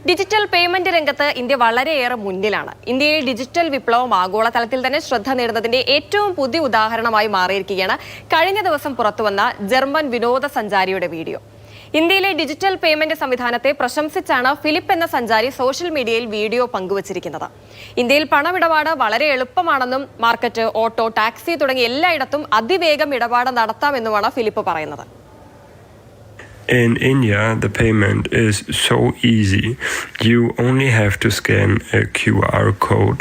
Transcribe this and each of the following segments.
Digital payment രംഗത്ത് India വളരെയേറെ മുന്നിലാണ്. ഇന്ത്യയിൽ ഡിജിറ്റൽ വിപ്ലവം ആഗോളതലത്തിൽ തന്നെ ശ്രദ്ധ നേടുന്നതിന്റെ ഏറ്റവും പുതിയ ഉദാഹരണമായി മാറിയിരിക്കുകയാണ് കഴിഞ്ഞ ദിവസം പുറത്തുവന്ന ജർമ്മൻ വിനോദസഞ്ചാരിയുടെ വീഡിയോ. ഇന്ത്യയിലെ ഡിജിറ്റൽ പേയ്മെന്റ് സംവിധാനത്തെ പ്രശംസിച്ചാണ് ഫിലിപ്പ് എന്ന സഞ്ചാരി സോഷ്യൽ മീഡിയയിൽ വീഡിയോ പങ്കുവച്ചിരിക്കുന്നത്. ഇന്ത്യയിൽ പണമിടപാട് വളരെ എളുപ്പമാണെന്നും മാർക്കറ്റ്, ഓട്ടോ, ടാക്സി തുടങ്ങി എല്ലായിടത്തും അതിവേഗം ഇടപാട് നടത്താമെന്നുമാണ് ഫിലിപ്പ് പറയുന്നത്. In India, the payment is so easy. You only have to scan a QR code.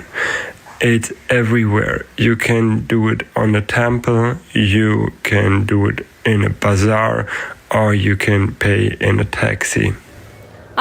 It's everywhere. You can do it on a temple, you can do it in a bazaar, or you can pay in a taxi.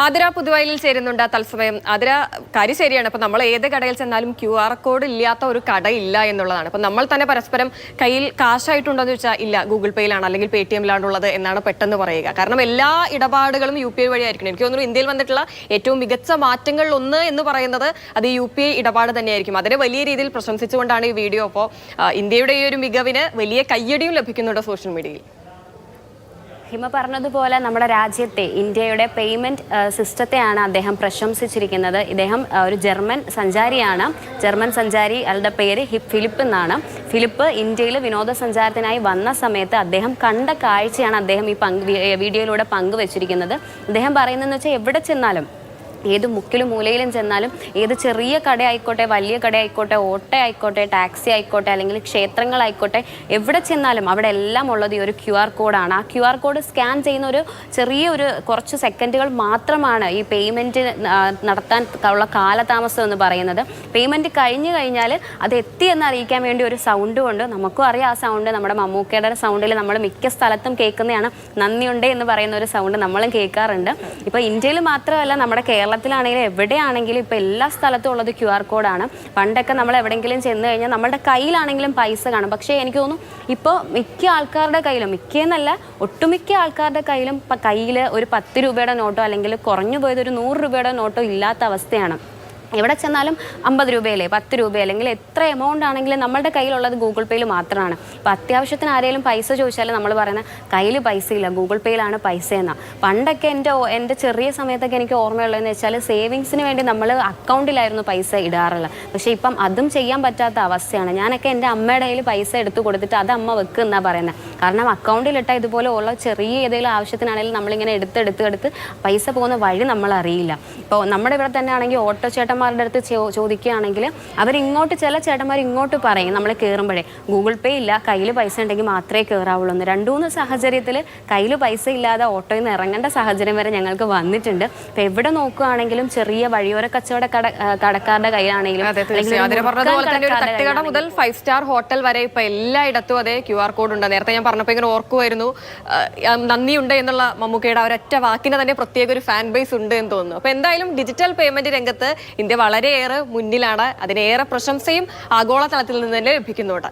Athira പുതുവയലിൽ ചേരുന്നുണ്ട് തത്സമയം. ആതിര, കാര്യം ശരിയാണ്. ഇപ്പം നമ്മൾ ഏത് കടയിൽ ചെന്നാലും QR കോഡ് ഇല്ലാത്ത ഒരു കടയില്ല എന്നുള്ളതാണ്. ഇപ്പം നമ്മൾ തന്നെ പരസ്പരം കയ്യിൽ കാശായിട്ടുണ്ടോ എന്ന് ചോദിച്ചാൽ ഇല്ല, ഗൂഗിൾ പേയിലാണ് അല്ലെങ്കിൽ പേടിഎമ്മിലാണുള്ളത് എന്നാണ് പെട്ടെന്ന് പറയുക. കാരണം എല്ലാ ഇടപാടുകളും UPI വഴിയായിരിക്കണം. എനിക്ക് തോന്നുന്നു ഇന്ത്യയിൽ വന്നിട്ടുള്ള ഏറ്റവും മികച്ച മാറ്റങ്ങളിൽ ഒന്ന് എന്ന് പറയുന്നത് അത് UPI ഇടപാട് തന്നെയായിരിക്കും. അതിനെ വലിയ രീതിയിൽ പ്രശംസിച്ചുകൊണ്ടാണ് ഈ വീഡിയോ. അപ്പോൾ ഇന്ത്യയുടെ ഈ ഒരു മികവിന് വലിയ കയ്യടിയും ലഭിക്കുന്നുണ്ട് സോഷ്യൽ മീഡിയയിൽ. ഹിമ പറഞ്ഞതുപോലെ നമ്മുടെ രാജ്യത്തെ ഇന്ത്യയുടെ പേയ്മെൻറ്റ് സിസ്റ്റത്തെയാണ് അദ്ദേഹം പ്രശംസിച്ചിരിക്കുന്നത്. ഇദ്ദേഹം ഒരു ജർമ്മൻ സഞ്ചാരിയാണ്. ജർമ്മൻ സഞ്ചാരി അയാളുടെ പേര് ഫിലിപ്പ് എന്നാണ്. ഫിലിപ്പ് ഇന്ത്യയിൽ വിനോദസഞ്ചാരത്തിനായി വന്ന സമയത്ത് അദ്ദേഹം കണ്ട കാഴ്ചയാണ് അദ്ദേഹം ഈ വീഡിയോയിലൂടെ പങ്കുവച്ചിരിക്കുന്നത്. അദ്ദേഹം പറയുന്നതെന്ന് വെച്ചാൽ എവിടെ ചെന്നാലും, ഏത് മുക്കിലും മൂലയിലും ചെന്നാലും, ഏത് ചെറിയ കടയായിക്കോട്ടെ, വലിയ കടയായിക്കോട്ടെ, ഓട്ടോ ആയിക്കോട്ടെ, ടാക്സി ആയിക്കോട്ടെ, അല്ലെങ്കിൽ ക്ഷേത്രങ്ങളായിക്കോട്ടെ, എവിടെ ചെന്നാലും അവിടെ എല്ലാം ഉള്ളത് ഈ ഒരു QR കോഡാണ്. ആ QR കോഡ് സ്കാൻ ചെയ്യുന്ന ഒരു ചെറിയൊരു കുറച്ച് സെക്കൻഡുകൾ മാത്രമാണ് ഈ പേയ്മെൻറ്റ് നടത്താൻ ഉള്ള കാലതാമസം എന്ന് പറയുന്നത്. പേയ്മെൻറ്റ് കഴിഞ്ഞു കഴിഞ്ഞാൽ അത് എത്തി എന്ന് അറിയിക്കാൻ വേണ്ടി ഒരു സൗണ്ടും ഉണ്ട്. നമുക്കും അറിയാം ആ സൗണ്ട്. നമ്മുടെ മമ്മൂക്കയുടെ സൗണ്ടിൽ നമ്മൾ മിക്ക സ്ഥലത്തും കേൾക്കുന്നതാണ്. നന്ദിയുണ്ട് എന്ന് പറയുന്ന ഒരു സൗണ്ട് നമ്മളും കേൾക്കാറുണ്ട്. ഇപ്പോൾ ഇന്ത്യയിൽ മാത്രമല്ല, നമ്മുടെ കേരളത്തിലാണെങ്കിലും എവിടെയാണെങ്കിലും ഇപ്പോൾ എല്ലാ സ്ഥലത്തും ഉള്ളത് QR കോഡാണ്. പണ്ടൊക്കെ നമ്മൾ എവിടെയെങ്കിലും ചെന്ന് കഴിഞ്ഞാൽ നമ്മുടെ കയ്യിലാണെങ്കിലും പൈസ കാണും. പക്ഷേ എനിക്ക് തോന്നുന്നു ഇപ്പോൾ മിക്ക ആൾക്കാരുടെ കയ്യിലും, മിക്കെന്നല്ല ഒട്ടുമിക്ക ആൾക്കാരുടെ കയ്യിലും കയ്യിൽ ഒരു 10 രൂപയുടെ നോട്ടോ അല്ലെങ്കിൽ കുറഞ്ഞു പോയത് ഒരു 100 രൂപയുടെ നോട്ടോ ഇല്ലാത്ത അവസ്ഥയാണ്. എവിടെ ചെന്നാലും 50 രൂപയല്ലേ, 10 രൂപ, അല്ലെങ്കിൽ എത്ര എമൗണ്ട് ആണെങ്കിലും നമ്മളുടെ കയ്യിലുള്ളത് ഗൂഗിൾ പേയിൽ മാത്രമാണ്. അപ്പോൾ അത്യാവശ്യത്തിന് ആരെങ്കിലും പൈസ ചോദിച്ചാൽ നമ്മൾ പറയുന്നത് കയ്യിൽ പൈസ ഇല്ല, ഗൂഗിൾ പേയിലാണ് പൈസ എന്നാണ്. പണ്ടൊക്കെ എൻ്റെ ചെറിയ സമയത്തൊക്കെ എനിക്ക് ഓർമ്മയുള്ളതെന്ന് വെച്ചാൽ സേവിങ്സിന് വേണ്ടി നമ്മൾ അക്കൗണ്ടിലായിരുന്നു പൈസ ഇടാറുള്ളത്. പക്ഷേ ഇപ്പം അതും ചെയ്യാൻ പറ്റാത്ത അവസ്ഥയാണ്. ഞാനൊക്കെ എൻ്റെ അമ്മയുടെ കയ്യിൽ പൈസ എടുത്തു കൊടുത്തിട്ട് അത് അമ്മ വെക്കുക എന്നാണ് പറയുന്നത്. കാരണം അക്കൗണ്ടിലിട്ടാൽ ഇതുപോലെ ഉള്ള ചെറിയ ഏതെങ്കിലും ആവശ്യത്തിനാണെങ്കിലും നമ്മളിങ്ങനെ എടുത്ത് പൈസ പോകുന്ന വഴി നമ്മൾ അറിയില്ല. ഇപ്പോൾ നമ്മുടെ ഇവിടെ തന്നെ ആണെങ്കിൽ ഓട്ടോ ചേട്ടന്മാരുടെ അടുത്ത് ചോദിക്കുകയാണെങ്കിൽ അവരിങ്ങോട്ട്, ചില ചേട്ടന്മാർ ഇങ്ങോട്ട് പറയും നമ്മൾ കയറുമ്പോഴേ ഗൂഗിൾ പേ ഇല്ല, കയ്യിൽ പൈസ ഉണ്ടെങ്കിൽ മാത്രമേ കയറാവുള്ളൂ എന്ന്. 2-3 സാഹചര്യത്തിൽ കയ്യിൽ പൈസ ഇല്ലാതെ ഓട്ടോയിൽ നിന്ന് ഇറങ്ങേണ്ട സാഹചര്യം വരെ ഞങ്ങൾക്ക് വന്നിട്ടുണ്ട്. ഇപ്പം എവിടെ നോക്കുകയാണെങ്കിലും ചെറിയ വഴിയോര കച്ചവട കടക്കാരുടെ കയ്യിലാണെങ്കിലും തട്ടുകട മുതൽ 5 സ്റ്റാർ ഹോട്ടൽ വരെ ഇപ്പൊ എല്ലായിടത്തും അതേ QR കോഡ് ഉണ്ട്. നേരത്തെ ഞാൻ പറഞ്ഞപ്പോൾ ഇങ്ങനെ ഓർക്കുമായിരുന്നു, നന്ദിയുണ്ട് എന്നുള്ള മമ്മൂക്കയുടെ ഒരൊറ്റ വാക്കിന് തന്നെ പ്രത്യേക ഒരു ഫാൻ ബേസ് ഉണ്ട് എന്ന് തോന്നുന്നു. അപ്പൊ എന്തായാലും ഡിജിറ്റൽ പേയ്മെന്റ് രംഗത്ത് ഇന്ത്യ വളരെയേറെ മുന്നിലാണ്. അതിനേറെ പ്രശംസയും ആഗോളതലത്തിൽ നിന്ന് തന്നെ ലഭിക്കുന്നുണ്ട്.